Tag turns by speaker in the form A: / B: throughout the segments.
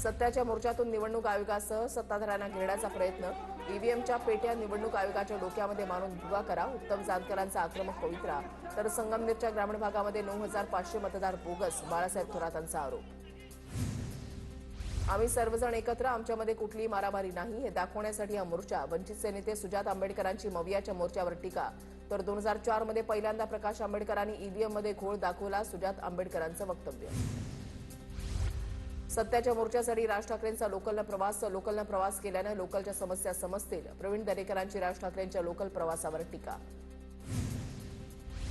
A: सत्याच्या मोर्चातून निवडणूक आयोगासह सत्ताधाऱ्यांना घेरण्याचा प्रयत्न, ईव्हीएमच्या पेट्या निवडणूक आयोगाच्या डोक्यामध्ये मारून भुगा करा, उत्तम जानकरांचा आक्रमक पवित्रा. तर संगमनेरच्या ग्रामीण भागामध्ये 9,500 मतदार बोगस, बाळासाहेब थोरातांचा आरोप. आम्ही सर्वजण एकत्र, आमच्यामध्ये कुठलीही मारामारी नाही हे दाखवण्यासाठी हा मोर्चा. वंचितचे नेते सुजात आंबेडकरांची मवियाच्या मोर्चावर टीका. तर 2004 मध्ये पहिल्यांदा प्रकाश आंबेडकरांनी ईव्हीएममध्ये घोळ दाखवला, सुजात आंबेडकरांचं वक्तव्य. सत्याच्या मोर्चासाठी राज ठाकरेंचा लोकलनं प्रवास केल्यानं लोकलच्या समस्या समजतील. प्रवीण दरेकरांची राज ठाकरेंच्या लोकल प्रवासावर टीका.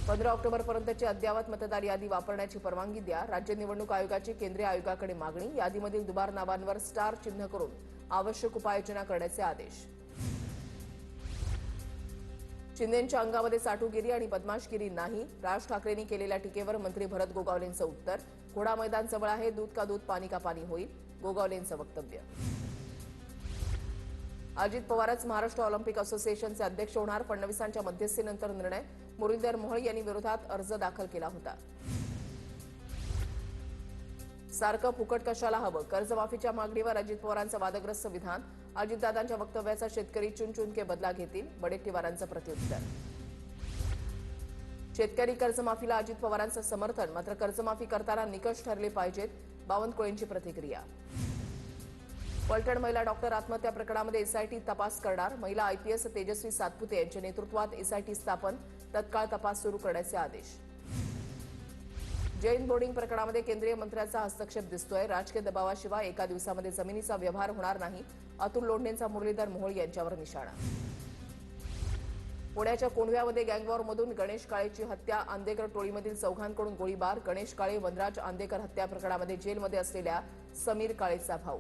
A: 15 ऑक्टोबरपर्यंतची अद्ययावत मतदार यादी वापरण्याची परवानगी द्या, राज्य निवडणूक आयोगाची केंद्रीय आयोगाकडे मागणी. यादीमधील दुबार नावांवर स्टार चिन्ह करून आवश्यक उपाययोजना करण्याचे आदेश. शिंदेंच्या अंगामध्ये चाटुगिरी आणि बदमाशगिरी नाही, राज ठाकरेंनी केलेल्या टीकेवर मंत्री भरत गोगावलेंचं उत्तर. घोडा मैदान जवळ आहे, दूध का दूध पाणी का पाणी होईल, गोगावलेंचं वक्तव्य. अजित पवारच महाराष्ट्र ऑलिम्पिक असोसिएशनचे अध्यक्ष होणार, फडणवीसांच्या मध्यस्थीनंतर निर्णय. मुरलीधर मोहोळ यांनी विरोधात अर्ज दाखल केला होता. सारखं फुकट कशाला हवं, कर्जमाफीच्या मागणीवर अजित पवारांचं वादग्रस्त विधान. अजितदादांच्या वक्तव्याचा शेतकरी चुन के बदला घेतील, वडेट्टीवारांचं प्रत्युत्तर. शेतकरी कर्जमाफीला अजित पवारांचं समर्थन, मात्र कर्जमाफी करताना निकष ठरले पाहिजेत, बावनकुळेंची प्रतिक्रिया. पलटण महिला डॉक्टर आत्महत्या प्रकरणामध्ये एसआयटी तपास करणार, महिला आयपीएस तेजस्वी सातपुते यांच्या नेतृत्वात एसआयटी स्थापन, तत्काळ तपास सुरू करण्याचे आदेश. जैन बोर्डिंग प्रकरणामध्ये केंद्रीय मंत्र्यांचा हस्तक्षेप दिसतोय, राजकीय दबावाशिवाय एका दिवसामध्ये जमिनीचा व्यवहार होणार नाही, अतुल लोंढेंचा मुरलीधर मोहोळ यांच्यावर निशाणा. पुण्याच्या कोंढव्यामध्ये गँगवॉरमधून गणेश काळेची हत्या, आंदेकर टोळीमधील चौघांकडून गोळीबार. गणेश काळे वनराज आंदेकर हत्या प्रकरणामध्ये जेलमध्ये असलेल्या समीर काळेचा भाऊ.